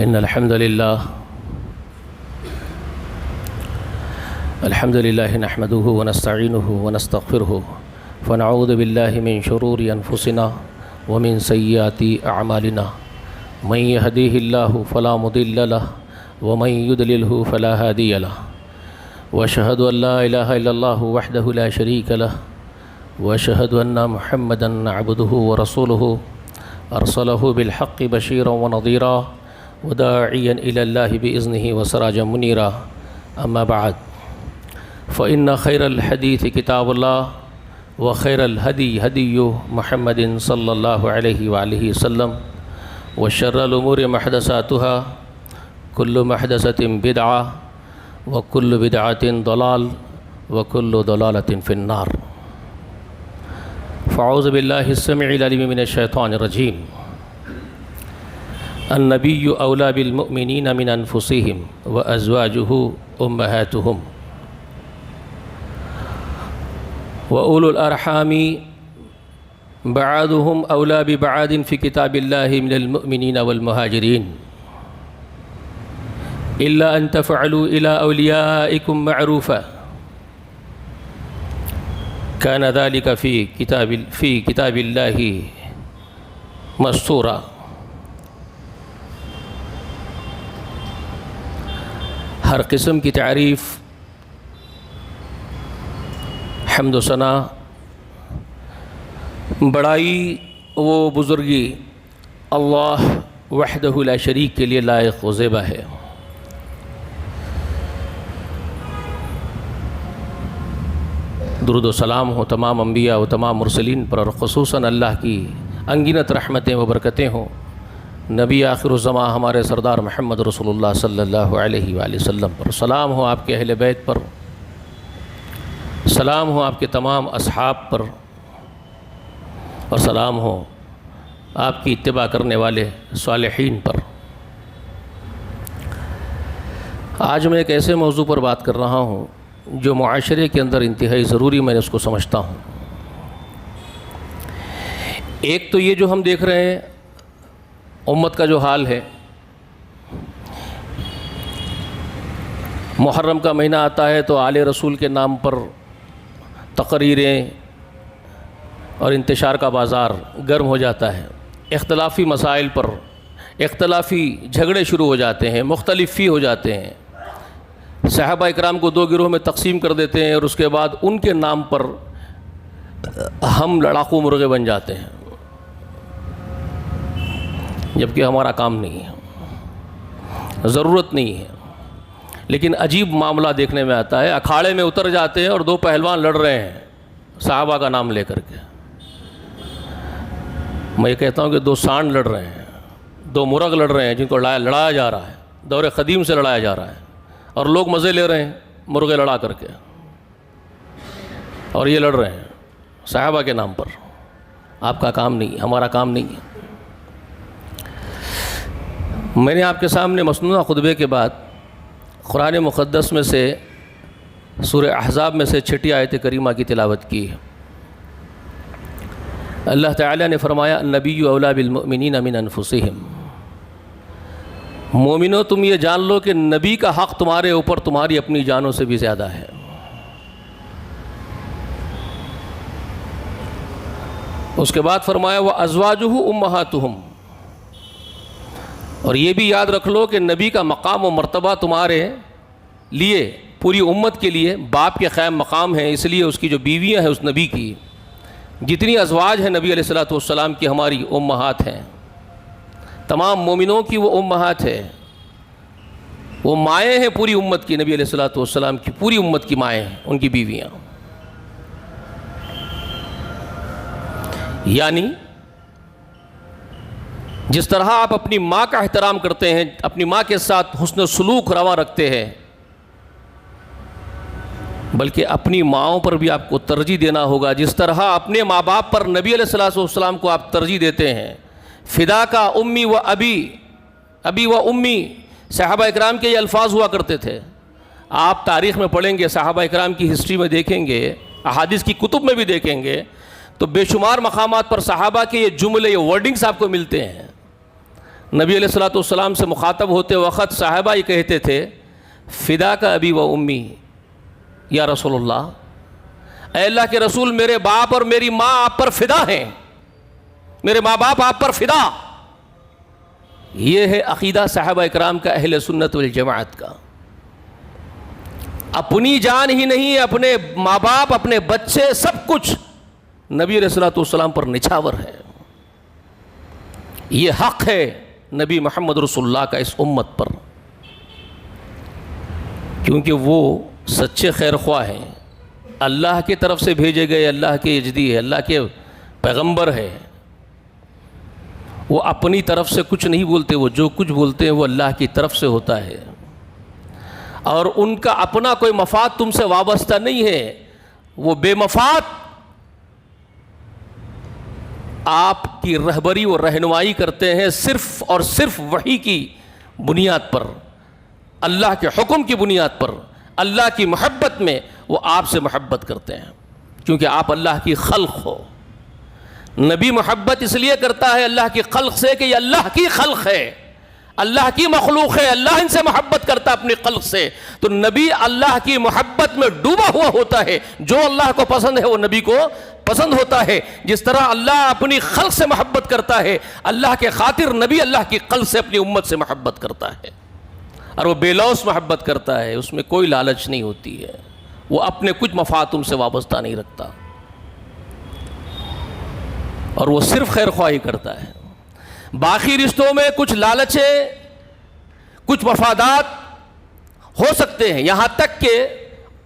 إن الحمد لله نحمده ونستعينه ونستغفره فنعوذ بالله من شرور أنفسنا ومن سيئات أعمالنا من يهديه الله فلا مضل له ومن يضلله فلا هادي له وأشهد أن لا إله إلا الله وحده لا شريك له وأشهد أن محمدا عبده ورسوله أرسله بالحق بشيرا ونظيرا وداعيا إلى الله بإذنه وسراجا منيرا أما بعد فإن خير الحديث كتاب الله وخير الهدي هدي محمد صلى الله عليه وآله وسلم وشر الأمور محدثاتها كل محدثة بدعة وكل بدعة ضلال وكل ضلالة في النار فأعوذ بالله السميع العليم من الشيطان الرجيم النبي أولى بالمؤمنين من أنفسهم وأزواجه أمهاتهم وأولو الأرحام بعضهم أولى ببعض في كتاب الله من المؤمنين والمهاجرين إلا أن تفعلوا إلى أوليائكم معروفا كان ذلك في كتاب الله مسطورا۔ ہر قسم کی تعریف، حمد و ثنا، بڑائی و بزرگی اللہ وحدہ لا شریک کے لیے لائق و زیبا ہے۔ درود و سلام ہو تمام انبیاء و تمام مرسلین پر، اور خصوصاً اللہ کی انگنت رحمتیں و برکتیں ہوں نبی آخر الزماں ہمارے سردار محمد رسول اللہ صلی اللہ علیہ وآلہ وسلم پر۔ سلام ہو آپ کے اہل بیت پر، سلام ہو آپ کے تمام اصحاب پر، اور سلام ہو آپ کی اتباع کرنے والے صالحین پر۔ آج میں ایک ایسے موضوع پر بات کر رہا ہوں جو معاشرے کے اندر انتہائی ضروری میں اس کو سمجھتا ہوں۔ ایک تو یہ جو ہم دیکھ رہے ہیں امت کا جو حال ہے، محرم کا مہینہ آتا ہے تو آل رسول کے نام پر تقریریں اور انتشار کا بازار گرم ہو جاتا ہے۔ اختلافی مسائل پر اختلافی جھگڑے شروع ہو جاتے ہیں، مختلف فی ہو جاتے ہیں، صحابہ اکرام کو دو گروہ میں تقسیم کر دیتے ہیں، اور اس کے بعد ان کے نام پر ہم لڑاکو مرغے بن جاتے ہیں، جبکہ ہمارا کام نہیں ہے، ضرورت نہیں ہے۔ لیکن عجیب معاملہ دیکھنے میں آتا ہے، اکھاڑے میں اتر جاتے ہیں اور دو پہلوان لڑ رہے ہیں صحابہ کا نام لے کر کے۔ میں یہ کہتا ہوں کہ دو سانڈ لڑ رہے ہیں، دو مرغ لڑ رہے ہیں جن کو لڑایا جا رہا ہے، دور قدیم سے لڑایا جا رہا ہے، اور لوگ مزے لے رہے ہیں مرغے لڑا کر کے، اور یہ لڑ رہے ہیں صحابہ کے نام پر۔ آپ کا کام نہیں، ہمارا کام نہیں ہے۔ میں نے آپ کے سامنے مسنونہ خطبے کے بعد قرآن مقدس میں سے سورہ احزاب میں سے 6 آیت کریمہ کی تلاوت کی ہے۔ اللہ تعالیٰ نے فرمایا النبی اولیٰ بالمؤمنین من انفسہم، مومنو تم یہ جان لو کہ نبی کا حق تمہارے اوپر تمہاری اپنی جانوں سے بھی زیادہ ہے۔ اس کے بعد فرمایا وَأَزْوَاجُهُ أُمَّهَاتُهُمْ، اور یہ بھی یاد رکھ لو کہ نبی کا مقام و مرتبہ تمہارے لیے، پوری امت کے لیے باپ کے قائم مقام ہے، اس لیے اس کی جو بیویاں ہیں اس نبی کی، جتنی ازواج ہیں نبی علیہ الصلوۃ والسلام کی ہماری امہات ہیں، تمام مومنوں کی وہ امہات ہے، وہ مائیں ہیں پوری امت کی، نبی علیہ الصلوۃ والسلام کی پوری امت کی مائیں ہیں ان کی بیویاں۔ یعنی جس طرح آپ اپنی ماں کا احترام کرتے ہیں، اپنی ماں کے ساتھ حسن سلوک رواں رکھتے ہیں، بلکہ اپنی ماؤں پر بھی آپ کو ترجیح دینا ہوگا، جس طرح اپنے ماں باپ پر نبی علیہ الصلوۃ والسلام کو آپ ترجیح دیتے ہیں۔ فدا کا امی و ابی، ابی و امی، صحابہ اکرام کے یہ الفاظ ہوا کرتے تھے۔ آپ تاریخ میں پڑھیں گے، صحابہ اکرام کی ہسٹری میں دیکھیں گے، احادیث کی کتب میں بھی دیکھیں گے، تو بے شمار مقامات پر صحابہ کے یہ جملے، یہ ورڈنگز آپ کو ملتے ہیں۔ نبی علیہ الصلوۃ والسلام سے مخاطب ہوتے وقت صحابہ یہ کہتے تھے فدا کا ابی و امی یا رسول اللہ، اے اللہ کے رسول میرے باپ اور میری ماں آپ پر فدا ہیں، میرے ماں باپ آپ پر فدا۔ یہ ہے عقیدہ صحابہ اکرام کا، اہل سنت والجماعت کا۔ اپنی جان ہی نہیں، اپنے ماں باپ، اپنے بچے، سب کچھ نبی علیہ الصلوۃ والسلام پر نچھاور ہے۔ یہ حق ہے نبی محمد رسول اللہ کا اس امت پر، کیونکہ وہ سچے خیر خواہ ہیں، اللہ کی طرف سے بھیجے گئے، اللہ کے اجدی ہے، اللہ کے پیغمبر ہے۔ وہ اپنی طرف سے کچھ نہیں بولتے، وہ جو کچھ بولتے ہیں وہ اللہ کی طرف سے ہوتا ہے، اور ان کا اپنا کوئی مفاد تم سے وابستہ نہیں ہے۔ وہ بے مفاد آپ کی رہبری و رہنمائی کرتے ہیں صرف اور صرف وحی کی بنیاد پر، اللہ کے حکم کی بنیاد پر، اللہ کی محبت میں وہ آپ سے محبت کرتے ہیں، کیونکہ آپ اللہ کی خلق ہو۔ نبی محبت اس لیے کرتا ہے اللہ کی خلق سے کہ یہ اللہ کی خلق ہے، اللہ کی مخلوق ہے، اللہ ان سے محبت کرتا ہے اپنی خلق سے۔ تو نبی اللہ کی محبت میں ڈوبا ہوا ہوتا ہے، جو اللہ کو پسند ہے وہ نبی کو پسند ہوتا ہے۔ جس طرح اللہ اپنی خلق سے محبت کرتا ہے، اللہ کے خاطر نبی اللہ کی خلق سے اپنی امت سے محبت کرتا ہے، اور وہ بے لوث محبت کرتا ہے، اس میں کوئی لالچ نہیں ہوتی ہے، وہ اپنے کچھ مفاد تم سے وابستہ نہیں رکھتا، اور وہ صرف خیر خواہی کرتا ہے۔ باقی رشتوں میں کچھ لالچیں، کچھ مفادات ہو سکتے ہیں، یہاں تک کہ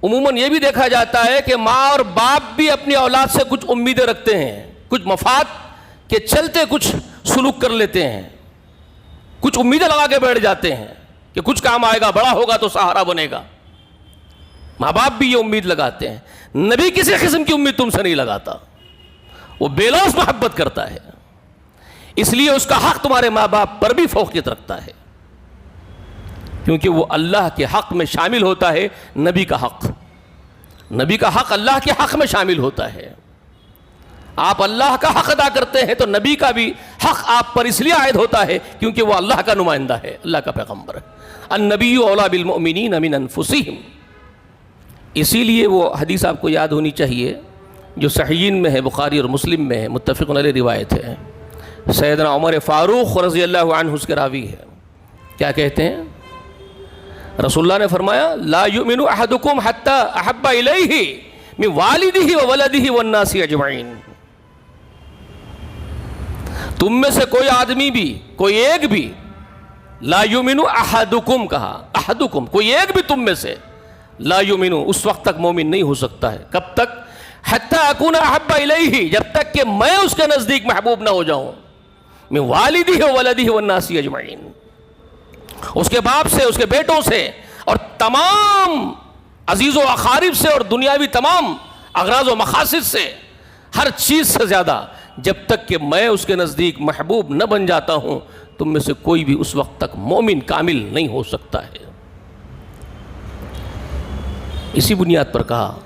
عموماً یہ بھی دیکھا جاتا ہے کہ ماں اور باپ بھی اپنی اولاد سے کچھ امیدیں رکھتے ہیں، کچھ مفاد کے چلتے کچھ سلوک کر لیتے ہیں، کچھ امیدیں لگا کے بیٹھ جاتے ہیں کہ کچھ کام آئے گا، بڑا ہوگا تو سہارا بنے گا۔ ماں باپ بھی یہ امید لگاتے ہیں، نبی کسی قسم کی امید تم سے نہیں لگاتا، وہ بے لوث محبت کرتا ہے، اس لیے اس کا حق تمہارے ماں باپ پر بھی فوقیت رکھتا ہے، کیونکہ وہ اللہ کے حق میں شامل ہوتا ہے۔ نبی کا حق اللہ کے حق میں شامل ہوتا ہے۔ آپ اللہ کا حق ادا کرتے ہیں تو نبی کا بھی حق آپ پر اس لیے عائد ہوتا ہے کیونکہ وہ اللہ کا نمائندہ ہے، اللہ کا پیغمبر ہے۔ النبی اولیٰ بالمؤمنین من انفسہم، اسی لیے وہ حدیث آپ کو یاد ہونی چاہیے جو صحیحین میں ہے، بخاری اور مسلم میں ہے، متفق علیہ روایت ہے، سیدنا عمر فاروق رضی اللہ عنہ اس کے راوی ہے۔ کیا کہتے ہیں؟ رسول اللہ نے فرمایا لا یؤمن احدکم حتی احب الیہ من والدہ وولدہ والناس اجمعین، تم میں سے کوئی آدمی بھی، کوئی ایک بھی، لا یؤمن احدکم کہا، احدکم کوئی ایک بھی تم میں سے، لا یؤمن اس وقت تک مومن نہیں ہو سکتا ہے، کب تک؟ حتی اکون احب الیہ، جب تک کہ میں اس کے نزدیک محبوب نہ ہو جاؤں، من والدہ وولدہ والناس اجمعین، اس کے باپ سے، اس کے بیٹوں سے، اور تمام عزیز و اقارب سے، اور دنیاوی تمام اغراض و مقاصد سے، ہر چیز سے زیادہ، جب تک کہ میں اس کے نزدیک محبوب نہ بن جاتا ہوں، تم میں سے کوئی بھی اس وقت تک مومن کامل نہیں ہو سکتا ہے۔ اسی بنیاد پر کہا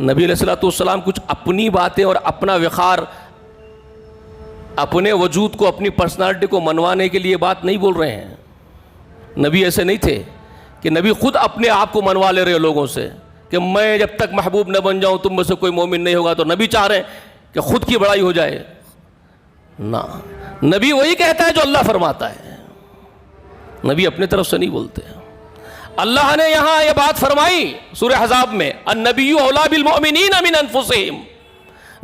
نبی علیہ الصلوۃ والسلام کچھ اپنی باتیں اور اپنا وقار، اپنے وجود کو، اپنی پرسنالٹی کو منوانے کے لیے بات نہیں بول رہے ہیں۔ نبی ایسے نہیں تھے کہ نبی خود اپنے آپ کو منوا لے رہے لوگوں سے کہ میں جب تک محبوب نہ بن جاؤں تم میں سے کوئی مومن نہیں ہوگا، تو نبی چاہ رہے ہیں کہ خود کی بڑائی ہو جائے، نہ، نبی وہی کہتا ہے جو اللہ فرماتا ہے، نبی اپنے طرف سے نہیں بولتے۔ اللہ نے یہاں یہ بات فرمائی سورہ احزاب میں، النبی اولیٰ بالمؤمنین من انفسہم،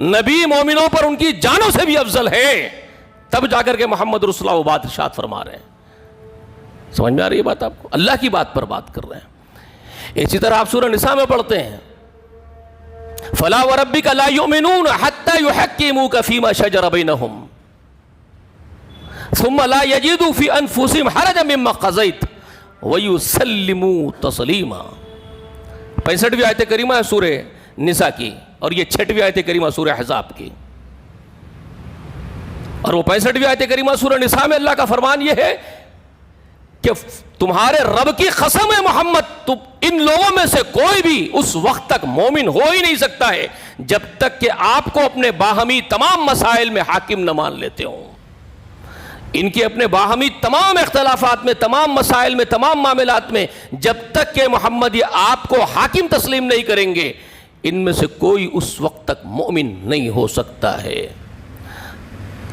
نبی مومنوں پر ان کی جانوں سے بھی افضل ہے، تب جا کر کے محمد رسول اللہ وہ بات ارشاد فرما رہے ہیں۔ سمجھ میں آ رہی ہے بات آپ کو؟ اللہ کی بات پر بات کر رہے ہیں۔ اسی طرح آپ سورہ نساء میں پڑھتے ہیں فَلَا وَرَبِّكَ لَا يُؤْمِنُونَ حَتَّى يُحَكِّمُوكَ فِي مَا شَجَرَ بَيْنَهُمْ ثُمَّ لَا يَجِدُوا فِي أَنفُسِهِمْ حَرَجًا مِّمَّا قَضَيْتَ وَيُسَلِّمُوا تَسْلِيمًا۔ 65ویں آیت کریمہ ہے سورہ نساء کی، اور یہ 6ویں آیت کریمہ سورہ احزاب کی، اور وہ 65ویں آیت کریمہ سورہ نساء میں اللہ کا فرمان یہ ہے کہ تمہارے رب کی قسم ہے محمد، تم ان لوگوں میں سے کوئی بھی اس وقت تک مومن ہو ہی نہیں سکتا ہے جب تک کہ آپ کو اپنے باہمی تمام مسائل میں حاکم نہ مان لیتے ہوں۔ ان کے اپنے باہمی تمام اختلافات میں، تمام مسائل میں، تمام معاملات میں جب تک کہ محمد یہ آپ کو حاکم تسلیم نہیں کریں گے، ان میں سے کوئی اس وقت تک مومن نہیں ہو سکتا ہے۔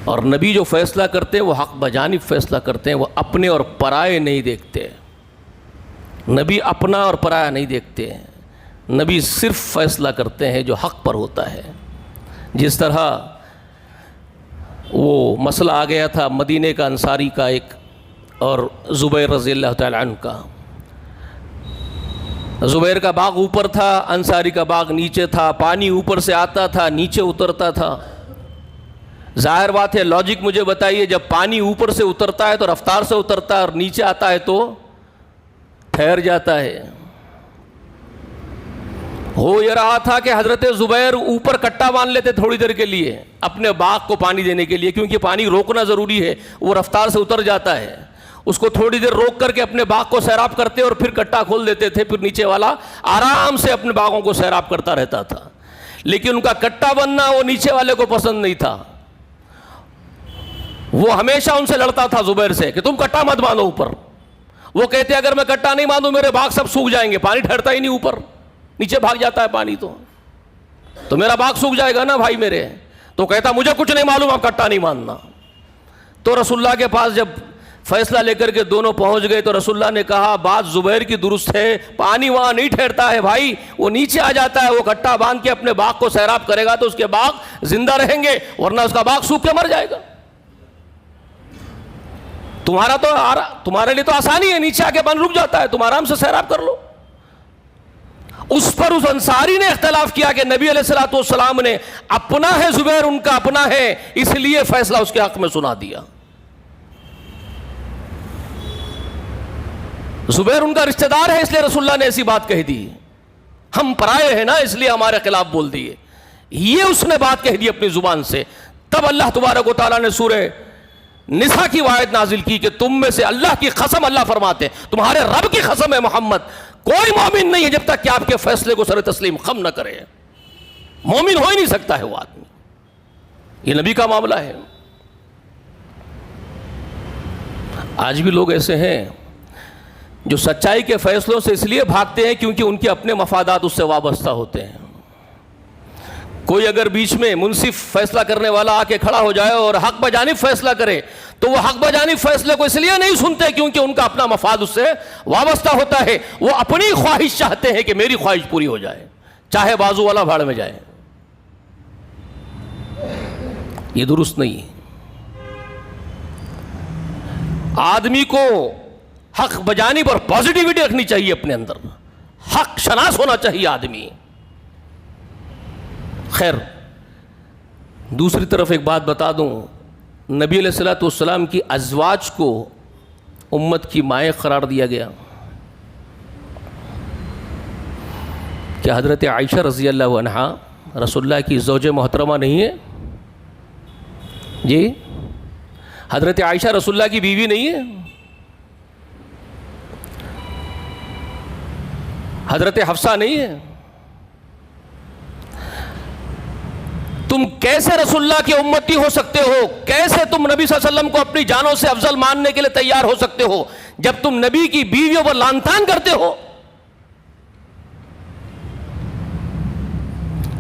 اور نبی جو فیصلہ کرتے ہیں وہ حق بجانب فیصلہ کرتے ہیں، وہ اپنے اور پرائے نہیں دیکھتے۔ نبی اپنا اور پرایا نہیں دیکھتے ہیں، نبی صرف فیصلہ کرتے ہیں جو حق پر ہوتا ہے۔ جس طرح وہ مسئلہ آ گیا تھا مدینہ کا انصاری کا ایک اور زبیر رضی اللہ تعالیٰ عنہ کا۔ زبیر کا باغ اوپر تھا، انصاری کا باغ نیچے تھا، پانی اوپر سے آتا تھا نیچے اترتا تھا۔ ظاہر بات ہے، لاجک مجھے بتائیے، جب پانی اوپر سے اترتا ہے تو رفتار سے اترتا ہے اور نیچے آتا ہے تو ٹھہر جاتا ہے۔ ہو یہ رہا تھا کہ حضرت زبیر اوپر کٹا باندھ لیتے تھوڑی دیر کے لیے اپنے باغ کو پانی دینے کے لیے، کیونکہ پانی روکنا ضروری ہے، وہ رفتار سے اتر جاتا ہے۔ اس کو تھوڑی دیر روک کر کے اپنے باغ کو سیراب کرتے اور پھر کٹا کھول دیتے تھے، پھر نیچے والا آرام سے اپنے باغوں کو سیراب کرتا رہتا تھا۔ لیکن ان کا کٹا بننا وہ نیچے والے کو پسند نہیں تھا۔ وہ ہمیشہ ان سے لڑتا تھا زبیر سے کہ تم کٹا مت باندھو اوپر۔ وہ کہتے اگر میں کٹا نہیں باندھوں میرے باغ سب سوکھ جائیں گے، پانی ٹھہرتا ہی نہیں اوپر، نیچے بھاگ جاتا ہے پانی، تو میرا باغ سوکھ جائے گا نا بھائی میرے۔ تو کہتا مجھے کچھ نہیں معلوم، آپ کٹا نہیں باندھنا۔ تو رسول اللہ کے پاس جب فیصلہ لے کر کے دونوں پہنچ گئے تو رسول اللہ نے کہا بات زبیر کی درست ہے، پانی وہاں نہیں ٹھہرتا ہے بھائی، وہ نیچے آ جاتا ہے۔ وہ کٹا باندھ کے اپنے باغ کو سیراب کرے گا تو اس کے باغ زندہ رہیں گے، ورنہ اس کا باغ سوکھ کے مر جائے گا۔ تمہارے لیے تو آسانی ہے، نیچے آ کے پانی رک جاتا ہے، تم آرام سے سیراب کر لو۔ اس پر اس انصاری نے اختلاف کیا کہ نبی علیہ الصلوۃ والسلام نے اپنا ہے زبیر، ان کا اپنا ہے، اس لیے فیصلہ اس کے حق میں سنا دیا۔ زبیر ان کا رشتہ دار ہے، اس لیے رسول اللہ نے ایسی بات کہہ دی۔ ہم پرائے ہیں نا، اس لیے ہمارے خلاف بول دیے، یہ اس نے بات کہہ دی اپنی زبان سے۔ تب اللہ تبارک و تعالیٰ نے سورہ نساء کی آیت نازل کی کہ تم میں سے، اللہ کی قسم اللہ فرماتے ہیں، تمہارے رب کی قسم ہے محمد، کوئی مومن نہیں ہے جب تک کہ آپ کے فیصلے کو سر تسلیم خم نہ کرے۔ مومن ہو ہی نہیں سکتا ہے وہ آدمی، یہ نبی کا معاملہ ہے۔ آج بھی لوگ ایسے ہیں جو سچائی کے فیصلوں سے اس لیے بھاگتے ہیں کیونکہ ان کے اپنے مفادات اس سے وابستہ ہوتے ہیں۔ کوئی اگر بیچ میں منصف فیصلہ کرنے والا آ کے کھڑا ہو جائے اور حق بجانب فیصلہ کرے تو وہ حق بجانب فیصلے کو اس لیے نہیں سنتے کیونکہ ان کا اپنا مفاد اس سے وابستہ ہوتا ہے۔ وہ اپنی خواہش چاہتے ہیں کہ میری خواہش پوری ہو جائے، چاہے بازو والا بھاڑ میں جائے۔ یہ درست نہیں ہے۔ آدمی کو حق بجانب اور پازیٹیوٹی رکھنی چاہیے اپنے اندر، حق شناس ہونا چاہیے آدمی۔ خیر، دوسری طرف ایک بات بتا دوں، نبی علیہ الصلوۃ والسلام کی ازواج کو امت کی مائیں قرار دیا گیا۔ کیا حضرت عائشہ رضی اللہ عنہا رسول اللہ کی زوج محترمہ نہیں ہے؟ جی، حضرت عائشہ رسول اللہ کی بیوی نہیں ہے؟ حضرت حفصہ نہیں ہے؟ تم کیسے رسول اللہ کی امتی ہو سکتے ہو؟ کیسے تم نبی صلی اللہ علیہ وسلم کو اپنی جانوں سے افضل ماننے کے لیے تیار ہو سکتے ہو جب تم نبی کی بیویوں پر لعن طعن کرتے ہو؟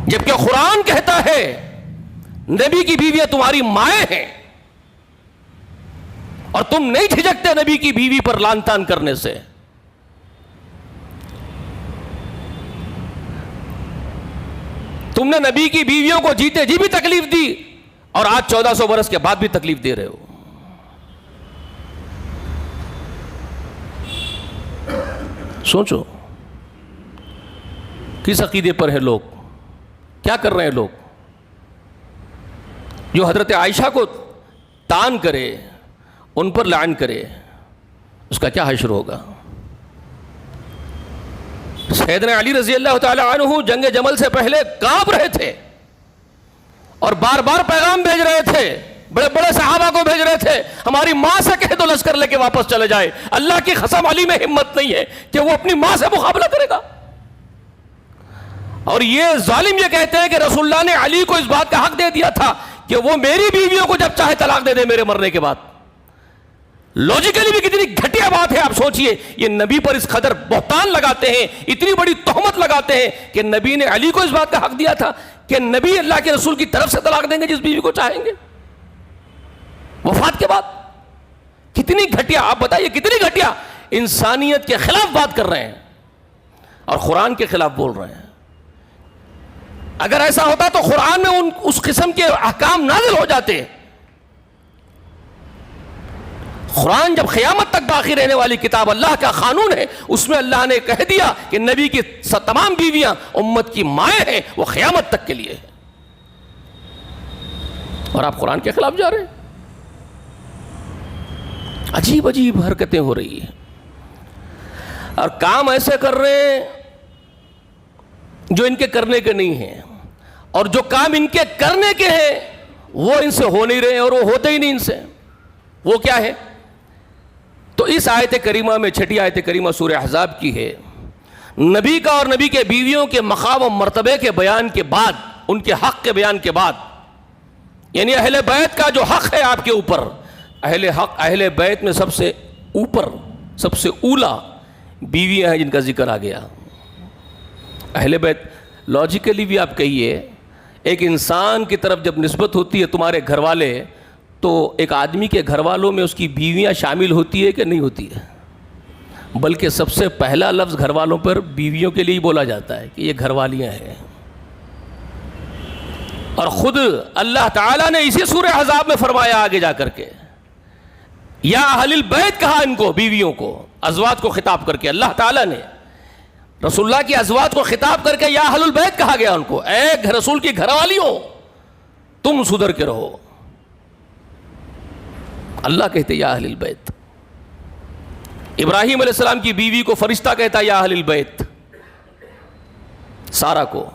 جبکہ قرآن کہتا ہے نبی کی بیویاں تمہاری مائیں ہیں، اور تم نہیں جھجکتے نبی کی بیوی پر لعن طعن کرنے سے۔ تم نے نبی کی بیویوں کو جیتے جی بھی تکلیف دی اور آج 1400 برس کے بعد بھی تکلیف دے رہے ہو۔ سوچو کس عقیدے پر ہیں لوگ، کیا کر رہے ہیں لوگ؟ جو حضرت عائشہ کو طعن کرے، ان پر لعن کرے، اس کا کیا حشر ہوگا؟ سیدنا علی رضی اللہ تعالی عنہ جنگ جمل سے پہلے کانپ رہے تھے اور بار بار پیغام بھیج رہے تھے، بڑے بڑے صحابہ کو بھیج رہے تھے، ہماری ماں سے کہہ دو لشکر لے کے واپس چلے جائے۔ اللہ کی قسم علی میں ہمت نہیں ہے کہ وہ اپنی ماں سے مقابلہ کرے گا۔ اور یہ ظالم یہ کہتے ہیں کہ رسول اللہ نے علی کو اس بات کا حق دے دیا تھا کہ وہ میری بیویوں کو جب چاہے طلاق دے دے میرے مرنے کے بعد۔ لوجیکلی بھی کتنی گھٹیا بات ہے. آپ سوچئے یہ نبی پر اس قدر بہتان لگاتے ہیں, اتنی بڑی تہمت لگاتے ہیں کہ نبی نے علی کو اس بات کا حق دیا تھا کہ نبی اللہ کے رسول کی طرف سے طلاق دیں گے جس بیوی کو چاہیں گے وفات کے بعد. کتنی گھٹیا, آپ بتائیے کتنی گھٹیا, انسانیت کے خلاف بات کر رہے ہیں اور قرآن کے خلاف بول رہے ہیں. اگر ایسا ہوتا تو قرآن میں اس قسم کے احکام نازل ہو جاتے. قرآن جب قیامت تک باقی رہنے والی کتاب, اللہ کا قانون ہے, اس میں اللہ نے کہہ دیا کہ نبی کی تمام بیویاں امت کی مائیں ہیں, وہ قیامت تک کے لیے ہے. اور آپ قرآن کے خلاف جا رہے ہیں. عجیب عجیب حرکتیں ہو رہی ہیں اور کام ایسے کر رہے ہیں جو ان کے کرنے کے نہیں ہیں, اور جو کام ان کے کرنے کے ہیں وہ ان سے ہو نہیں رہے ہیں اور وہ ہوتے ہی نہیں ان سے. وہ کیا ہے؟ تو اس آیت کریمہ میں, چھٹی آیت کریمہ سورہ احزاب کی ہے, نبی کا اور نبی کے بیویوں کے مقام و مرتبے کے بیان کے بعد, ان کے حق کے بیان کے بعد, یعنی اہل بیت کا جو حق ہے آپ کے اوپر, اہل بیت میں سب سے اوپر, سب سے اولا بیویاں ہیں جن کا ذکر آ گیا. اہل بیت لاجیکلی بھی آپ کہیے, ایک انسان کی طرف جب نسبت ہوتی ہے تمہارے گھر والے, تو ایک آدمی کے گھر والوں میں اس کی بیویاں شامل ہوتی ہے کہ نہیں ہوتی ہے؟ بلکہ سب سے پہلا لفظ گھر والوں پر بیویوں کے لیے ہی بولا جاتا ہے کہ یہ گھر والیاں ہیں. اور خود اللہ تعالیٰ نے اسی سورہ احزاب میں فرمایا آگے جا کر کے, یا اہل البیت کہا ان کو, بیویوں کو, ازواج کو خطاب کر کے اللہ تعالیٰ نے رسول اللہ کی ازواج کو خطاب کر کے یا اہل البیت کہا گیا ان کو, اے رسول کی گھر والیوں تم سدھر کے رہو. اللہ کہتے یا اہل البیت. ابراہیم علیہ السلام کی بیوی کو فرشتہ کہتا یا اہل البیت, سارہ کو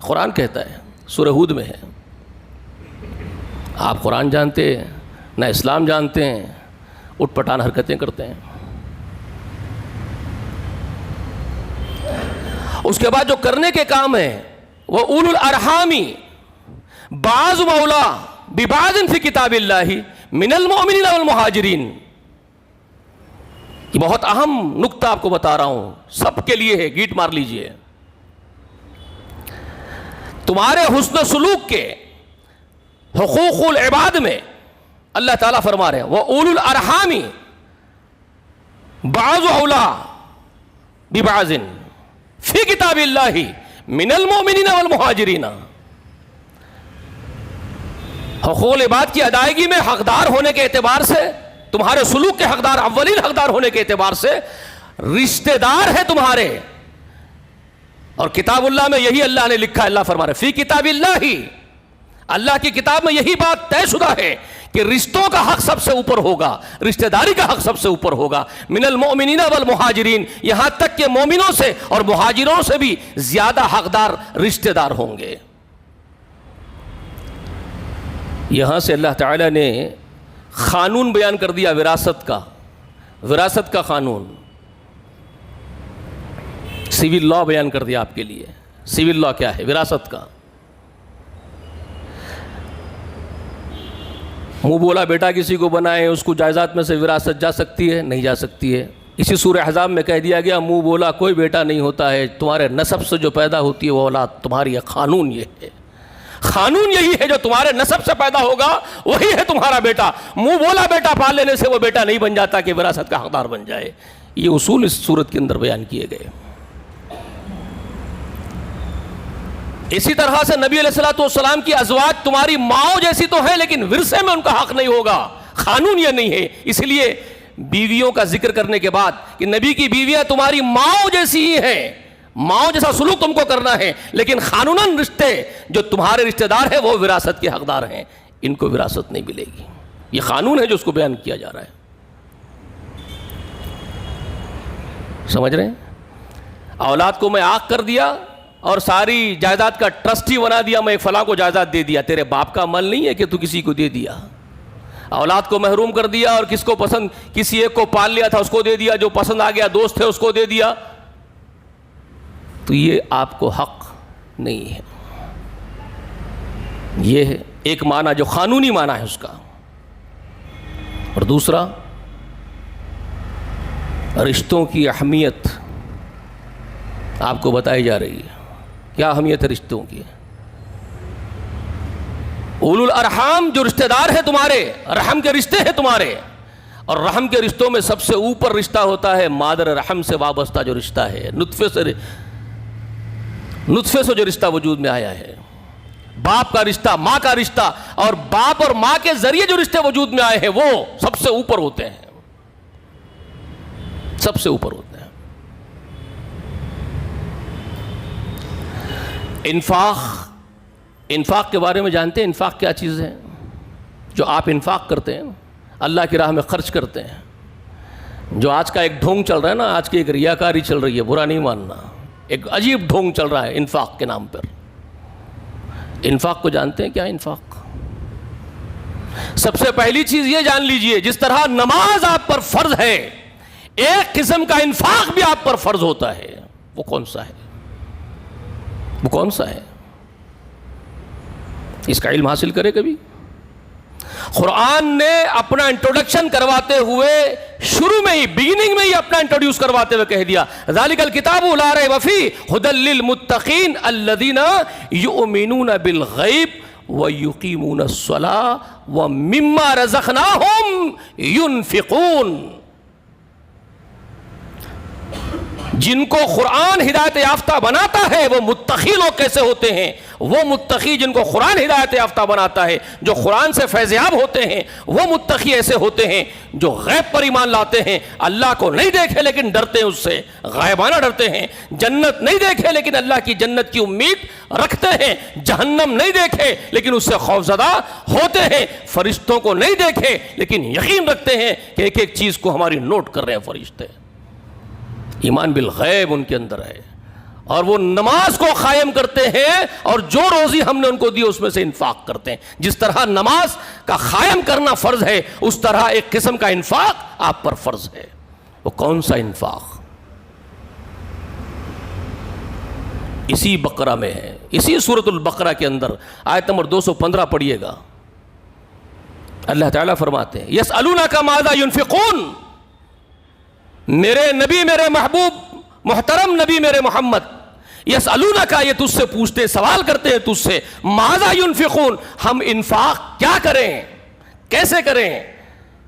قرآن کہتا ہے, سورہ ہود میں ہے. آپ قرآن جانتے نہ اسلام جانتے ہیں, اٹھ پٹان حرکتیں کرتے ہیں. اس کے بعد جو کرنے کے کام ہیں وہ اولو الارحامی بعض مولا ببعض فی کتاب اللہ من المؤمنین والمہاجرین. یہ بہت اہم نقطہ آپ کو بتا رہا ہوں, سب کے لیے ہے, گیٹ مار لیجئے. تمہارے حسن سلوک کے حقوق العباد میں اللہ تعالیٰ فرما رہے ہیں وَأُولُو الْأَرْحَامِ بَعْضُ أَوْلَىٰ بِبَعْضٍ فِي كِتَابِ اللَّهِ مِنَ الْمُؤْمِنِينَ وَالْمُهَاجِرِينَ. حقوق العباد کی ادائیگی میں حقدار ہونے کے اعتبار سے, تمہارے سلوک کے حقدار, اولین حقدار ہونے کے اعتبار سے رشتہ دار ہے تمہارے. اور کتاب اللہ میں یہی اللہ نے لکھا, اللہ فرما رہے فی کتاب اللہ, اللہ کی کتاب میں یہی بات طے شدہ ہے کہ رشتوں کا حق سب سے اوپر ہوگا, رشتہ داری کا حق سب سے اوپر ہوگا. من المؤمنین والمہاجرین, یہاں تک کہ مومنوں سے اور مہاجروں سے بھی زیادہ حقدار رشتہ دار ہوں گے. یہاں سے اللہ تعالیٰ نے قانون بیان کر دیا وراثت کا, وراثت کا قانون, سیول لا بیان کر دیا آپ کے لیے. سیول لا کیا ہے؟ وراثت کا. منہ بولا بیٹا کسی کو بنائے, اس کو جائیداد میں سے وراثت جا سکتی ہے؟ نہیں جا سکتی ہے. اسی سورہ احزاب میں کہہ دیا گیا منہ بولا کوئی بیٹا نہیں ہوتا ہے, تمہارے نسب سے جو پیدا ہوتی ہے وہ اولاد تمہاری ہے. قانون یہ ہے, قانون یہی ہے, جو تمہارے نسب سے پیدا ہوگا وہی ہے تمہارا بیٹا. منہ بولا بیٹا پال لینے سے وہ بیٹا نہیں بن جاتا کہ وراثت کا حقدار بن جائے. یہ اصول اس صورت کے اندر بیان کیے گئے. اسی طرح سے نبی علیہ السلام کی ازواج تمہاری ماؤں جیسی تو ہیں, لیکن ورثے میں ان کا حق نہیں ہوگا. قانون یہ نہیں ہے. اس لیے بیویوں کا ذکر کرنے کے بعد کہ نبی کی بیویاں تمہاری ماؤں جیسی ہی ہیں, ماؤں جیسا سلوک تم کو کرنا ہے, لیکن قانوناً رشتے جو تمہارے رشتہ دار ہیں وہ وراثت کے حقدار ہیں, ان کو وراثت نہیں ملے گی. یہ قانون ہے جو اس کو بیان کیا جا رہا ہے. سمجھ رہے ہیں؟ اولاد کو میں آگ کر دیا اور ساری جائیداد کا ٹرسٹی بنا دیا, میں ایک فلاں کو جائیداد دے دیا. تیرے باپ کا عمل نہیں ہے کہ تو کسی کو دے دیا. اولاد کو محروم کر دیا اور کس کو پسند, کسی ایک کو پال لیا تھا اس کو دے دیا, جو پسند آ گیا دوست تھے اس کو دے دیا, تو یہ آپ کو حق نہیں ہے. یہ ایک معنی جو قانونی معنی ہے اس کا. اور دوسرا رشتوں کی اہمیت آپ کو بتائی جا رہی ہے. کیا اہمیت ہے رشتوں کی؟ اولو الارحام جو رشتہ دار ہیں تمہارے، رحم کے رشتے ہیں تمہارے، اور رحم کے رشتوں میں سب سے اوپر رشتہ ہوتا ہے مادر رحم سے وابستہ جو رشتہ ہے، نطفے سے جو رشتہ وجود میں آیا ہے، باپ کا رشتہ، ماں کا رشتہ، اور باپ اور ماں کے ذریعے جو رشتے وجود میں آئے ہیں وہ سب سے اوپر ہوتے ہیں، سب سے اوپر ہوتے ہیں. انفاق کے بارے میں جانتے ہیں؟ انفاق کیا چیز ہے؟ جو آپ انفاق کرتے ہیں، اللہ کی راہ میں خرچ کرتے ہیں. جو آج کا ایک ڈھونگ چل رہا ہے نا، آج کی ایک ریاکاری چل رہی ہے، برا نہیں ماننا، ایک عجیب ڈھونگ چل رہا ہے انفاق کے نام پر. انفاق کو جانتے ہیں کیا؟ انفاق سب سے پہلی چیز یہ جان لیجئے، جس طرح نماز آپ پر فرض ہے، ایک قسم کا انفاق بھی آپ پر فرض ہوتا ہے. وہ کون سا ہے؟ وہ کون سا ہے؟ اس کا علم حاصل کرے کبھی. قرآن نے اپنا انٹروڈکشن کرواتے ہوئے شروع میں ہی، بگننگ میں ہی اپنا انٹروڈیوس کرواتے ہوئے کہہ دیا ذالک الکتاب لا ریب فیہ ھدی للمتقین الذین یؤمنون بالغیب ویقیمون الصلاۃ ومما رزقناہم ینفقون. جن کو قرآن ہدایت یافتہ بناتا ہے وہ متقی لوگ کیسے ہوتے ہیں؟ وہ متقی جن کو قرآن ہدایت یافتہ بناتا ہے، جو قرآن سے فیضیاب ہوتے ہیں، وہ متقی ایسے ہوتے ہیں جو غیب پر ایمان لاتے ہیں، اللہ کو نہیں دیکھے لیکن ڈرتے ہیں، اس سے غائبانہ ڈرتے ہیں. جنت نہیں دیکھے لیکن اللہ کی جنت کی امید رکھتے ہیں. جہنم نہیں دیکھے لیکن اس سے خوفزدہ ہوتے ہیں. فرشتوں کو نہیں دیکھے لیکن یقین رکھتے ہیں کہ ایک ایک چیز کو ہماری نوٹ کر رہے ہیں فرشتے. ایمان بالغیب ان کے اندر ہے، اور وہ نماز کو قائم کرتے ہیں، اور جو روزی ہم نے ان کو دی اس میں سے انفاق کرتے ہیں. جس طرح نماز کا قائم کرنا فرض ہے، اس طرح ایک قسم کا انفاق آپ پر فرض ہے. وہ کون سا انفاق؟ اسی بقرہ میں ہے، اسی سورۃ البقرہ کے اندر آیت نمبر 215 پڑھیے گا. اللہ تعالیٰ فرماتے ہیں یسألونک ماذا ينفقون. میرے نبی، میرے محبوب محترم نبی میرے محمد، یسألونک، یہ تجھ سے پوچھتے، سوال کرتے ہیں تجھ سے، ماذا ينفقون، ہم انفاق کیا کریں، کیسے کریں.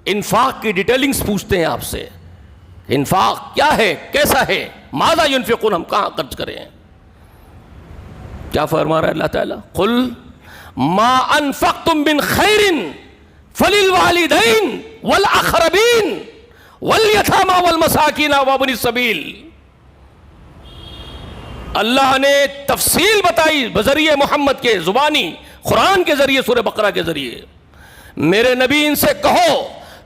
انفاق کی ڈیٹیلنگز پوچھتے ہیں آپ سے. انفاق کیا ہے، کیسا ہے، ماذا ينفقون، ہم کہاں خرچ کریں. کیا فرما رہا ہے اللہ تعالیٰ؟ قل ما انفقتم من خیر فللوالدین والاقربین والیتامی والمساکین وابن السبیل. اللہ نے تفصیل بتائی بذریعہ محمد کے زبانی، قرآن کے ذریعے، سورہ بقرہ کے ذریعے. میرے نبی ان سے کہو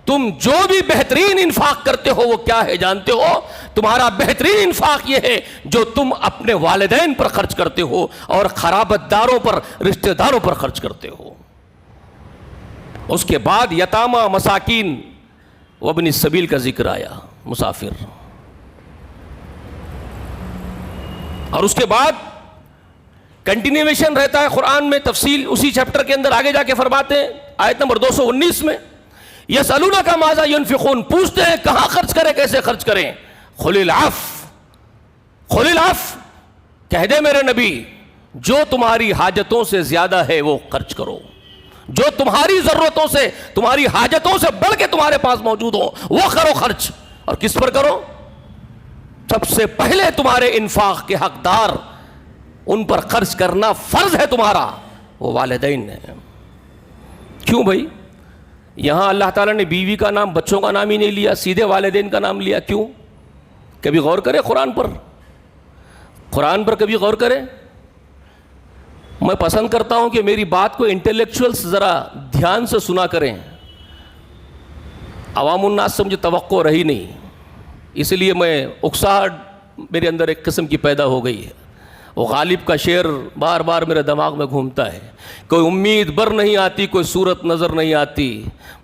تم جو بھی بہترین انفاق کرتے ہو وہ کیا ہے جانتے ہو؟ تمہارا بہترین انفاق یہ ہے جو تم اپنے والدین پر خرچ کرتے ہو اور قرابت داروں پر، رشتہ داروں پر خرچ کرتے ہو. اس کے بعد یتامى، مساکین وابن السبیل کا ذکر آیا، مسافر. اور اس کے بعد کنٹینیویشن رہتا ہے قرآن میں، تفصیل اسی چیپٹر کے اندر آگے جا کے فرماتے ہیں آیت نمبر 219 میں یسألونک ماذا ينفقون، پوچھتے ہیں کہاں خرچ کریں، کیسے خرچ کریں. قل العفو، قل العفو، کہہ دے میرے نبی جو تمہاری حاجتوں سے زیادہ ہے وہ خرچ کرو، جو تمہاری ضرورتوں سے، تمہاری حاجتوں سے بڑھ کے تمہارے پاس موجود ہو وہ کرو خرچ. اور کس پر کرو؟ سب سے پہلے تمہارے انفاق کے حقدار، ان پر خرچ کرنا فرض ہے تمہارا، وہ والدین ہیں. کیوں بھائی؟ یہاں اللہ تعالیٰ نے بیوی کا نام، بچوں کا نام ہی نہیں لیا، سیدھے والدین کا نام لیا. کیوں؟ کبھی غور کرے قرآن پر؟ قرآن پر کبھی غور کرے؟ میں پسند کرتا ہوں کہ میری بات کو انٹلیکچوئلز ذرا دھیان سے سنا کریں. عوام الناس سے مجھے توقع رہی نہیں، اس لیے میں اکساہٹ میرے اندر ایک قسم کی پیدا ہو گئی ہے. وہ غالب کا شعر بار بار میرے دماغ میں گھومتا ہے، کوئی امید بر نہیں آتی، کوئی صورت نظر نہیں آتی،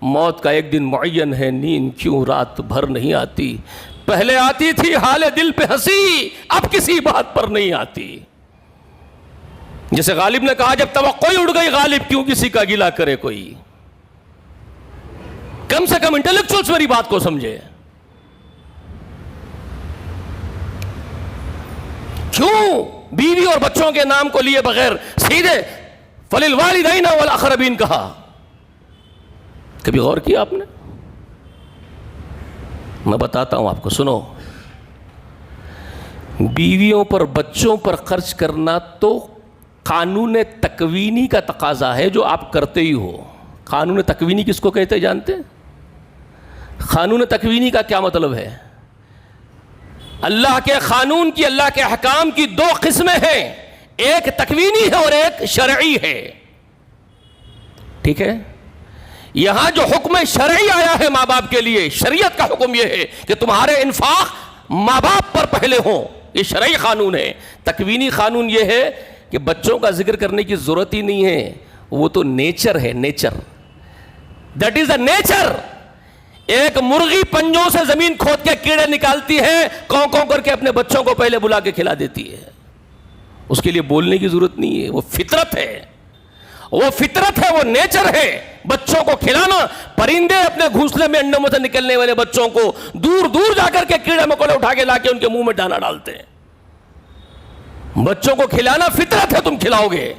موت کا ایک دن معین ہے، نیند کیوں رات بھر نہیں آتی، پہلے آتی تھی حال دل پہ ہنسی، اب کسی بات پر نہیں آتی. جیسے غالب نے کہا جب توقع ہی اڑ گئی غالب کیوں کسی کا گلہ کرے کوئی. کم سے کم انٹلیکچوئلز میری بات کو سمجھے. کیوں بیوی اور بچوں کے نام کو لیے بغیر سیدھے فَلِلْوَالِدَيْنِ وَالْأَقْرَبِينَ کہا؟ کبھی غور کیا آپ نے؟ میں بتاتا ہوں آپ کو، سنو. بیویوں پر بچوں پر خرچ کرنا تو قانون تکوینی کا تقاضا ہے جو آپ کرتے ہی ہو. قانون تکوینی کس کو کہتے جانتے ہیں؟ قانون تکوینی کا کیا مطلب ہے؟ اللہ کے قانون کی، اللہ کے احکام کی دو قسمیں ہیں، ایک تکوینی ہے اور ایک شرعی ہے. ٹھیک ہے؟ یہاں جو حکم شرعی آیا ہے ماں باپ کے لیے، شریعت کا حکم یہ ہے کہ تمہارے انفاق ماں باپ پر پہلے ہوں، یہ شرعی قانون ہے. تکوینی قانون یہ ہے کہ بچوں کا ذکر کرنے کی ضرورت ہی نہیں ہے، وہ تو نیچر ہے، nature. That is a nature. ایک مرغی پنجوں سے زمین کھود کے کیڑے نکالتی ہے، کوں کوں کر کے اپنے بچوں کو پہلے بلا کے کھلا دیتی ہے. اس کے لیے بولنے کی ضرورت نہیں ہے، وہ فطرت ہے، وہ فطرت ہے، وہ نیچر ہے. بچوں کو کھلانا، پرندے اپنے گھونسلے میں انڈوں میں سے نکلنے والے بچوں کو دور دور جا کر کے کیڑے مکوڑے اٹھا کے لا کے ان کے منہ میں دانا ڈالتے ہیں. بچوں کو کھلانا فطرت ہے، تم کھلاؤ گے،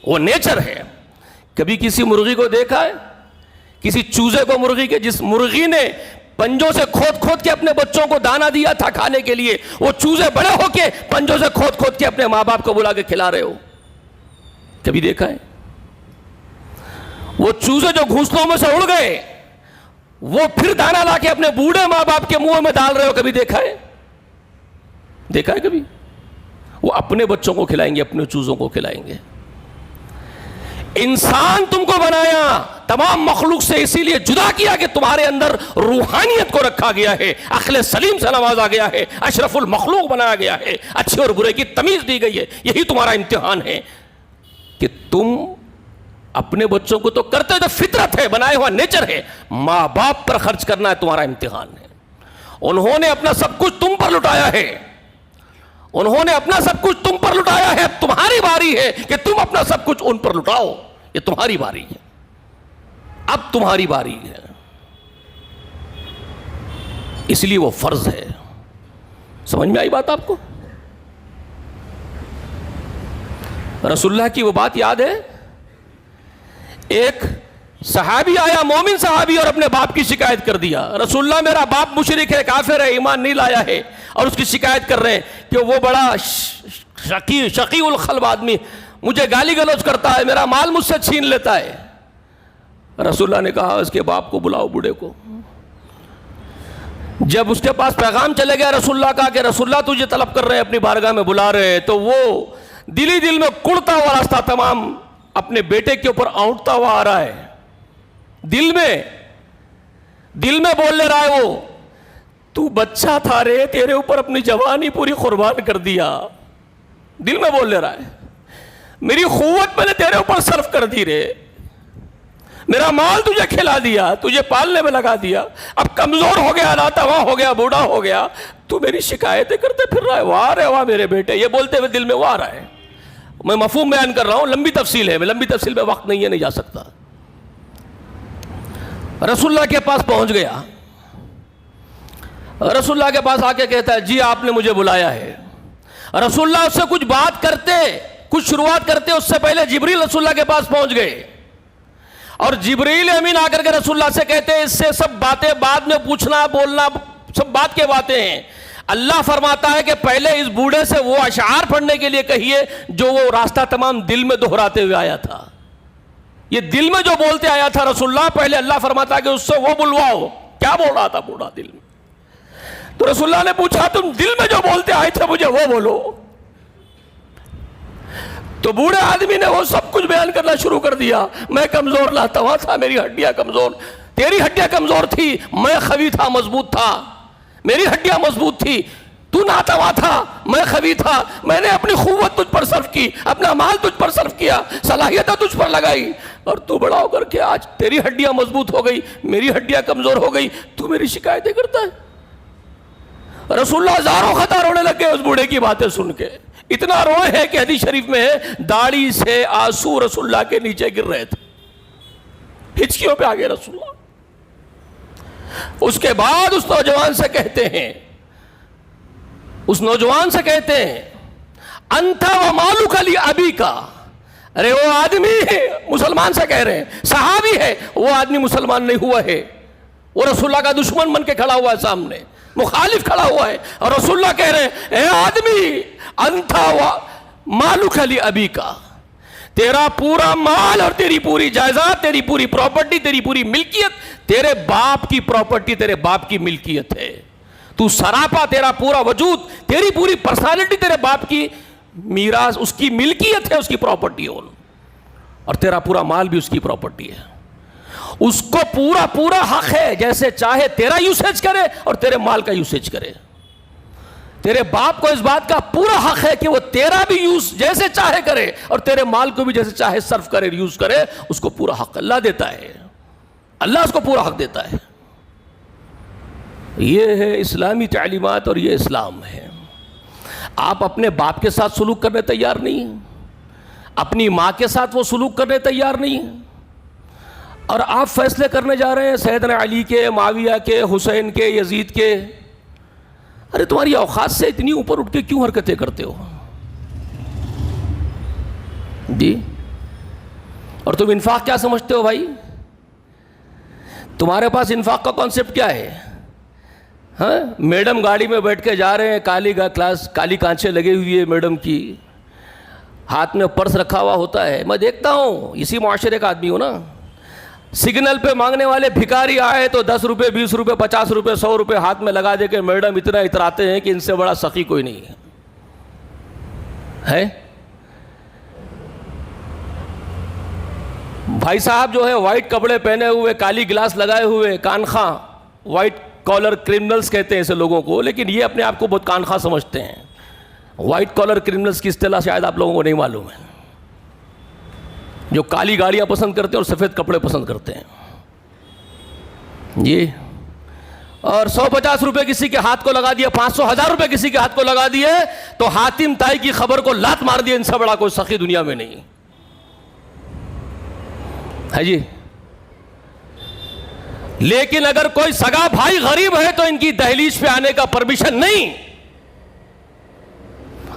وہ نیچر ہے. کبھی کسی مرغی کو دیکھا ہے؟ کسی چوزے کو مرغی کے، جس مرغی نے پنجوں سے کھود کھود کے اپنے بچوں کو دانا دیا تھا کھانے کے لیے، وہ چوزے بڑے ہو کے پنجوں سے کھود کھود کے اپنے ماں باپ کو بلا کے کھلا رہے ہو؟ کبھی دیکھا ہے؟ وہ چوزے جو گھونسلوں میں سے اڑ گئے، وہ پھر دانا لا کے اپنے بوڑھے ماں باپ کے منہ میں ڈال رہے ہو؟ کبھی دیکھا ہے؟ دیکھا ہے کبھی؟ وہ اپنے بچوں کو کھلائیں گے، اپنے چوزوں کو کھلائیں گے. انسان تم کو بنایا تمام مخلوق سے اسی لیے جدا کیا کہ تمہارے اندر روحانیت کو رکھا گیا ہے، عقل سلیم سے نوازا گیا ہے، اشرف المخلوق بنایا گیا ہے، اچھے اور برے کی تمیز دی گئی ہے. یہی تمہارا امتحان ہے کہ تم اپنے بچوں کو تو کرتے تو فطرت ہے، بنایا ہوا نیچر ہے، ماں باپ پر خرچ کرنا ہے تمہارا امتحان ہے. انہوں نے اپنا سب کچھ تم پر لٹایا ہے، انہوں نے اپنا سب کچھ تم پر لٹایا ہے. اب تمہاری باری ہے کہ تم اپنا سب کچھ ان پر لٹاؤ. یہ تمہاری باری ہے، اب تمہاری باری ہے. اس لیے وہ فرض ہے. سمجھ میں آئی بات آپ کو؟ رسول اللہ کی وہ بات یاد ہے؟ ایک صحابی آیا، مومن صحابی، اور اپنے باپ کی شکایت کر دیا. رسول اللہ میرا باپ مشرک ہے، کافر ہے، ایمان نہیں لایا ہے، اور اس کی شکایت کر رہے ہیں کہ وہ بڑا شقی القلب آدمی، مجھے گالی گلوچ کرتا ہے، میرا مال مجھ سے چھین لیتا ہے. رسول اللہ نے کہا اس کے باپ کو بلاؤ، بوڑھے کو. جب اس کے پاس پیغام چلے گیا رسول اللہ کا کہ رسول اللہ تجھے طلب کر رہے ہیں، اپنی بارگاہ میں بلا رہے ہیں، تو وہ دلی دل میں کڑتا ہوا راستہ تمام اپنے بیٹے کے اوپر اونٹتا ہوا آ رہا ہے. دل میں بول لے رہا ہے وہ، تو بچہ تھا رے، تیرے اوپر اپنی جوانی پوری قربان کر دیا. دل میں بول لے رہا ہے، میری قوت میں نے تیرے اوپر صرف کر دی رے، میرا مال تجھے کھلا دیا، تجھے پالنے میں لگا دیا، اب کمزور ہو گیا، ناتواں ہو گیا، بوڑھا ہو گیا، تو میری شکایتیں کرتے پھر رہا ہے. واہ رے واہ میرے بیٹے، یہ بولتے ہوئے دل میں وہ آ رہا ہے. میں مفہوم بیان کر رہا ہوں، لمبی تفصیل ہے، میں لمبی تفصیل میں وقت نہیں ہے، نہیں جا سکتا. رسول اللہ کے پاس پہنچ گیا. رسول اللہ کے پاس آ کے کہتا ہے جی آپ نے مجھے بلایا ہے. رسول اللہ اس سے کچھ بات کرتے، کچھ شروعات کرتے اس سے پہلے جبریل رسول اللہ کے پاس پہنچ گئے، اور جبریل امین آ کر کے رسول اللہ سے کہتے ہیں اس سے سب باتیں بعد میں پوچھنا بولنا سب بات کے باتیں ہیں. اللہ فرماتا ہے کہ پہلے اس بوڑھے سے وہ اشعار پڑھنے کے لیے کہیے جو وہ راستہ تمام دل میں دہراتے ہوئے آیا تھا. یہ دل میں جو بولتے آیا تھا رسول اللہ، پہلے اللہ فرماتا ہے کہ اس سے وہ بلواؤ. کیا بول رہا تھا بوڑھا دل میں؟ تو رسول اللہ نے پوچھا تم دل میں جو بولتے آئے تھے مجھے وہ بولو. تو بوڑھے آدمی نے وہ سب کچھ بیان کرنا شروع کر دیا. میں کمزور ناتواں تھا، میری ہڈیاں کمزور، تیری ہڈیاں کمزور تھی، میں قوی تھا، مضبوط تھا، میری ہڈیاں مضبوط تھی، تو ناتواں تھا، میں قوی تھا، میں نے اپنی قوت تجھ پر صرف کی، اپنا مال تجھ پر صرف کیا، صلاحیتیں تجھ پر لگائی، اور تو بڑا ہو کر کے آج تیری ہڈیاں مضبوط ہو گئی، میری ہڈیاں کمزور ہو گئی، تو میری شکایتیں کرتا ہے. رسول اللہ ہزاروں خطا رونے لگ گئے اس بوڑھے کی باتیں سن کے. اتنا روئے ہیں کہ حدیث شریف میں ہے داڑھی سے آنسو رسول اللہ کے نیچے گر رہے تھے، ہچکیوں پہ آ گئے رسول اللہ. اس کے بعد اس نوجوان سے کہتے ہیں اس نوجوان سے کہتے ہیں انت و مالک لابی کا، ارے وہ آدمی مسلمان سے کہہ رہے ہیں، صحابی ہے، وہ آدمی مسلمان نہیں ہوا ہے، وہ رسول اللہ کا دشمن بن کے کھڑا ہوا ہے، سامنے مخالف کھڑا ہوا ہے، اور رسول اللہ کہہ رہے ہیں اے آدمی انت و مالک لابی کا، تیرا پورا مال اور تیری پوری جائیداد، تیری پوری پراپرٹی، تیری پوری ملکیت تیرے باپ کی پراپرٹی، تیرے باپ کی ملکیت ہے، تو سراپا، تیرا پورا وجود، تیری پوری پرسنالٹی تیرے باپ کی میراث، اس کی ملکیت ہے، اس کی پراپرٹی ہے، اور تیرا پورا مال بھی اس کی پراپرٹی ہے، اس کو پورا پورا حق ہے جیسے چاہے تیرا یوسیج کرے اور تیرے مال کا یوسیج کرے، تیرے باپ کو اس بات کا پورا حق ہے کہ وہ تیرا بھی یوز جیسے چاہے کرے اور تیرے مال کو بھی جیسے چاہے صرف کرے، یوز کرے، اس کو پورا حق اللہ دیتا ہے، اللہ اس کو پورا حق دیتا ہے۔ یہ ہے اسلامی تعلیمات اور یہ اسلام ہے۔ آپ اپنے باپ کے ساتھ سلوک کرنے تیار نہیں ہیں، اپنی ماں کے ساتھ وہ سلوک کرنے تیار نہیں ہیں، اور آپ فیصلے کرنے جا رہے ہیں سیدنا علی کے، معاویہ کے، حسین کے، یزید کے۔ ارے تمہاری اوقات سے اتنی اوپر اٹھ کے کیوں حرکتیں کرتے ہو جی؟ اور تم انفاق کیا سمجھتے ہو بھائی؟ تمہارے پاس انفاق کا کانسیپٹ کیا ہے؟ ہاں، میڈم گاڑی میں بیٹھ کے جا رہے ہیں، کالی کانچیں لگی ہوئی ہے میڈم کی، ہاتھ میں پرس رکھا ہوا ہوتا ہے، میں دیکھتا ہوں، اسی معاشرے کا آدمی ہوں نا، سگنل پہ مانگنے والے بھکاری آئے تو 10 روپے 20 روپے 50 روپے 100 روپے ہاتھ میں لگا دے کے میڈم اتنا اتراتے ہیں کہ ان سے بڑا سخی کوئی نہیں ہے۔ بھائی صاحب جو ہے وائٹ کپڑے پہنے ہوئے، کالی گلاس لگائے ہوئے، کانخواں، وائٹ کالر کرمنلز کہتے ہیں ایسے لوگوں کو، لیکن یہ اپنے آپ کو بہت کانخواں سمجھتے ہیں۔ وائٹ کالر کرمنلز کی اصطلاح شاید آپ لوگوں کو نہیں معلوم ہے، جو کالی گاڑیاں پسند کرتے ہیں اور سفید کپڑے پسند کرتے ہیں جی، اور 150 روپے کسی کے ہاتھ کو لگا دیا، 500 1000 روپے کسی کے ہاتھ کو لگا دیے تو حاتم طائی کی خبر کو لات مار دیا، ان سے بڑا کوئی سخی دنیا میں نہیں ہے جی۔ لیکن اگر کوئی سگا بھائی غریب ہے تو ان کی دہلیز پہ آنے کا پرمیشن نہیں،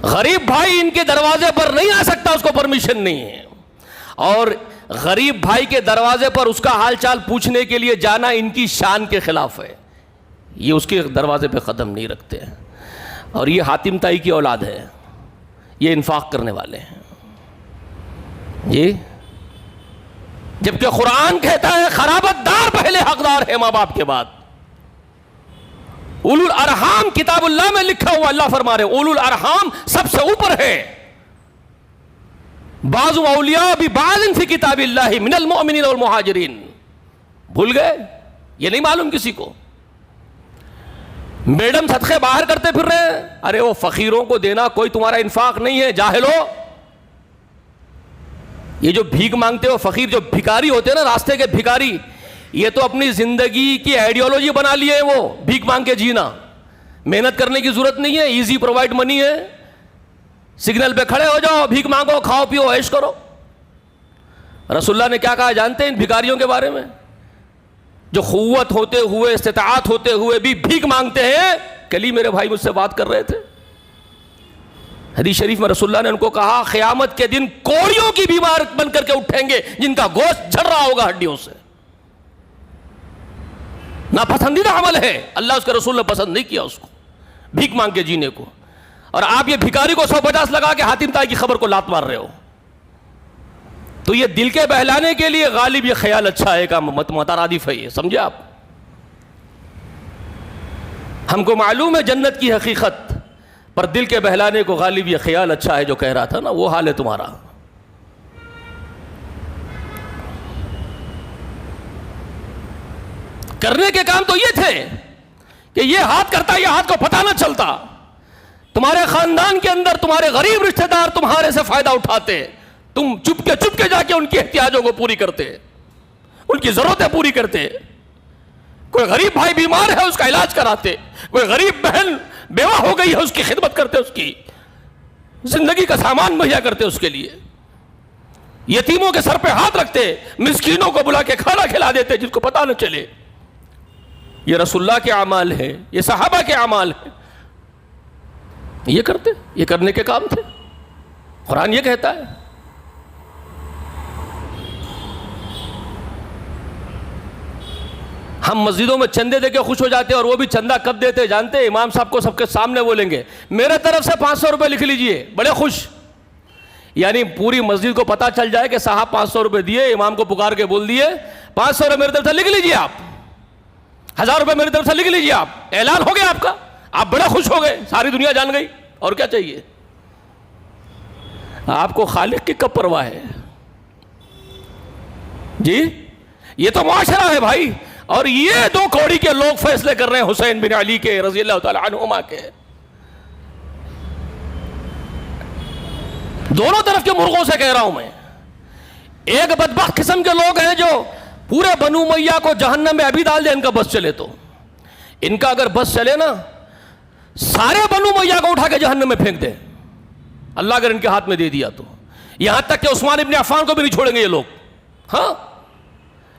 غریب بھائی ان کے دروازے پر نہیں آ سکتا، اس کو پرمیشن نہیں ہے، اور غریب بھائی کے دروازے پر اس کا حال چال پوچھنے کے لیے جانا ان کی شان کے خلاف ہے، یہ اس کے دروازے پہ قدم نہیں رکھتے ہیں، اور یہ حاتم طائی کی اولاد ہے، یہ انفاق کرنے والے ہیں جی۔ جبکہ قرآن کہتا ہے خرابت دار پہلے حقدار ہے ماں باپ کے بعد، اولو الارحام کتاب اللہ میں لکھا ہوا، اللہ فرما رہے اولو الارحام سب سے اوپر ہے، بعض اولیاء ببعض فی کتاب اللہ من المؤمنین والمہاجرین، بھول گئے؟ یہ نہیں معلوم کسی کو؟ میڈم صدقے باہر کرتے پھر رہے ہیں، ارے وہ فقیروں کو دینا کوئی تمہارا انفاق نہیں ہے جاہلو۔ یہ جو بھیک مانگتے ہو فقیر، جو بھکاری ہوتے ہیں نا راستے کے بھکاری، یہ تو اپنی زندگی کی آئیڈیالوجی بنا لیے ہیں، وہ بھیک مانگ کے جینا، محنت کرنے کی ضرورت نہیں ہے، ایزی پرووائڈ منی ہے، سگنل پہ کھڑے ہو جاؤ، بھیک مانگو، کھاؤ پیو، عیش کرو۔ رسول اللہ نے کیا کہا جانتے ہیں ان بھکاریوں کے بارے میں؟ جو قوت ہوتے ہوئے، استطاعت ہوتے ہوئے بھی بھیک مانگتے ہیں۔ کل ہی میرے بھائی مجھ سے بات کر رہے تھے، حدیث شریف میں رسول اللہ نے ان کو کہا قیامت کے دن کوڑیوں کی بیمار بن کر کے اٹھیں گے جن کا گوشت جھڑ رہا ہوگا ہڈیوں سے، ناپسندیدہ عمل ہے، اللہ اس کے رسول نے پسند نہیں کیا اس کو، بھیک مانگ کے جینے کو، اور آپ یہ بھکاری کو 150 لگا کے حاتم طائی کی خبر کو لات مار رہے ہو۔ تو یہ دل کے بہلانے کے لیے غالب یہ خیال اچھا ہے کا مترادف ہے، یہ سمجھے آپ؟ ہم کو معلوم ہے جنت کی حقیقت، پر دل کے بہلانے کو غالب یہ خیال اچھا ہے جو کہہ رہا تھا نا، وہ حال ہے تمہارا۔ کرنے کے کام تو یہ تھے کہ یہ ہاتھ کرتا، یہ ہاتھ کو پتہ نہ چلتا، تمہارے خاندان کے اندر تمہارے غریب رشتہ دار تمہارے سے فائدہ اٹھاتے، تم چپ کے جا کے ان کی احتیاجوں کو پوری کرتے، ان کی ضرورتیں پوری کرتے، کوئی غریب بھائی بیمار ہے اس کا علاج کراتے، کوئی غریب بہن بیوہ ہو گئی ہے اس کی خدمت کرتے، اس کی زندگی کا سامان مہیا کرتے اس کے لیے، یتیموں کے سر پہ ہاتھ رکھتے، مسکینوں کو بلا کے کھانا کھلا دیتے جن کو پتہ نہ چلے۔ یہ رسول اللہ کے اعمال ہیں، یہ صحابہ کے اعمال ہیں۔ یہ کرتے، یہ کرنے کے کام تھے. قرآن یہ کہتا ہے. ہم مسجدوں میں چندے دے کے خوش ہو جاتے ہیں، اور وہ بھی چندہ کب دیتے جانتے ہیں؟ امام صاحب کو سب کے سامنے بولیں گے میرے طرف سے 500 روپے لکھ لیجئے، بڑے خوش. یعنی پوری مسجد کو پتا چل جائے کہ صاحب 500 روپے دیے، امام کو پکار کے بول دیے 500 روپے میری طرف سے لکھ لیجئے، آپ 1000 روپے میری طرف سے لکھ لیجئے. آپ اعلان ہو گیا آپ کا، آپ بڑے خوش ہو گئے، ساری دنیا جان گئی. اور کیا چاہیے؟ آپ کو خالق کی کب پرواہ ہے جی؟ یہ تو معاشرہ ہے بھائی. اور یہ 2 کوڑی کے لوگ فیصلے کر رہے ہیں حسین بن علی کے رضی اللہ تعالی عنہما کے. دونوں طرف کے مرغوں سے کہہ رہا ہوں میں. ایک بدبخت قسم کے لوگ ہیں جو پورے بنو امیہ کو جہنم میں ابھی ڈال دیں ان کا بس چلے تو. ان کا اگر بس چلے نا، سارے بنو امیہ کو اٹھا کے جہنم میں پھینک دیں اللہ اگر ان کے ہاتھ میں دے دیا تو. یہاں تک کہ عثمان ابن عفان کو بھی نہیں چھوڑیں گے یہ لوگ. ہاں،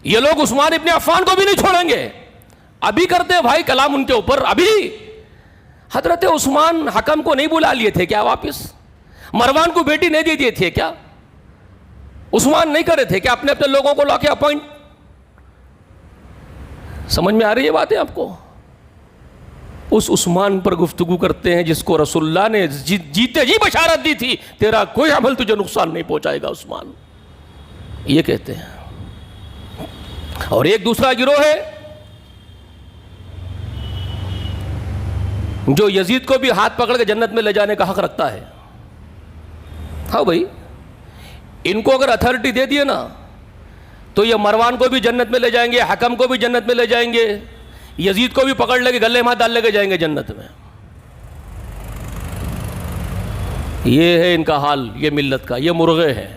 یہ لوگ عثمان ابن عفان کو بھی نہیں چھوڑیں گے. ابھی کرتے ہیں بھائی کلام ان کے اوپر. ابھی حضرت عثمان حکم کو نہیں بلا لیے تھے کیا واپس؟ مروان کو بیٹی نہیں دے دیے تھے کیا؟ عثمان نہیں کرے تھے کہ اپنے اپنے لوگوں کو لا کے اپوائنٹ؟ سمجھ میں آ رہی ہے باتیں آپ کو؟ اس عثمان پر گفتگو کرتے ہیں جس کو رسول اللہ نے جیتے جی بشارت دی تھی تیرا کوئی عمل تجھے نقصان نہیں پہنچائے گا عثمان. یہ کہتے ہیں. اور ایک دوسرا گروہ ہے جو یزید کو بھی ہاتھ پکڑ کے جنت میں لے جانے کا حق رکھتا ہے. ہاں بھائی، ان کو اگر اتھارٹی دے دیے نا تو یہ مروان کو بھی جنت میں لے جائیں گے، حکم کو بھی جنت میں لے جائیں گے، یزید کو بھی پکڑ لے کے گلے میں ڈال لے کے جائیں گے جنت میں. یہ ہے ان کا حال، یہ ملت کا. یہ مرغے ہیں.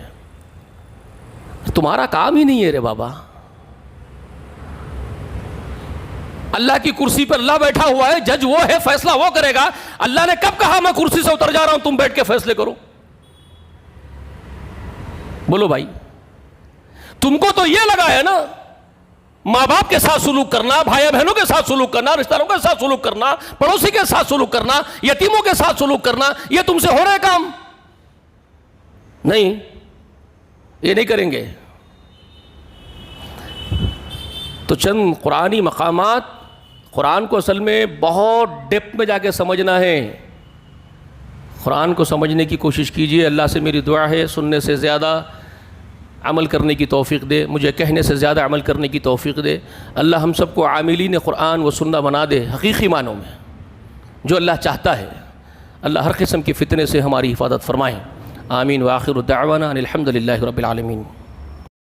تمہارا کام ہی نہیں ہے رے بابا. اللہ کی کرسی پر اللہ بیٹھا ہوا ہے، جج وہ ہے، فیصلہ وہ کرے گا. اللہ نے کب کہا میں کرسی سے اتر جا رہا ہوں تم بیٹھ کے فیصلے کرو؟ بولو بھائی. تم کو تو یہ لگا ہے نا ماں باپ کے ساتھ سلوک کرنا، بھائی بہنوں کے ساتھ سلوک کرنا، رشتہ داروں کے ساتھ سلوک کرنا، پڑوسی کے ساتھ سلوک کرنا، یتیموں کے ساتھ سلوک کرنا، یہ تم سے ہو رہے کام نہیں، یہ نہیں کریں گے. تو چند قرآنی مقامات، قرآن کو اصل میں بہت ڈیپتھ میں جا کے سمجھنا ہے. قرآن کو سمجھنے کی کوشش کیجئے. اللہ سے میری دعا ہے سننے سے زیادہ عمل کرنے کی توفیق دے، مجھے کہنے سے زیادہ عمل کرنے کی توفیق دے. اللہ ہم سب کو عاملین قرآن و سنہ بنا دے حقیقی معنوں میں، جو اللہ چاہتا ہے. اللہ ہر قسم کی فتنے سے ہماری حفاظت فرمائے. آمین. وآخر دعوانا ان الحمد للہ رب العالمین.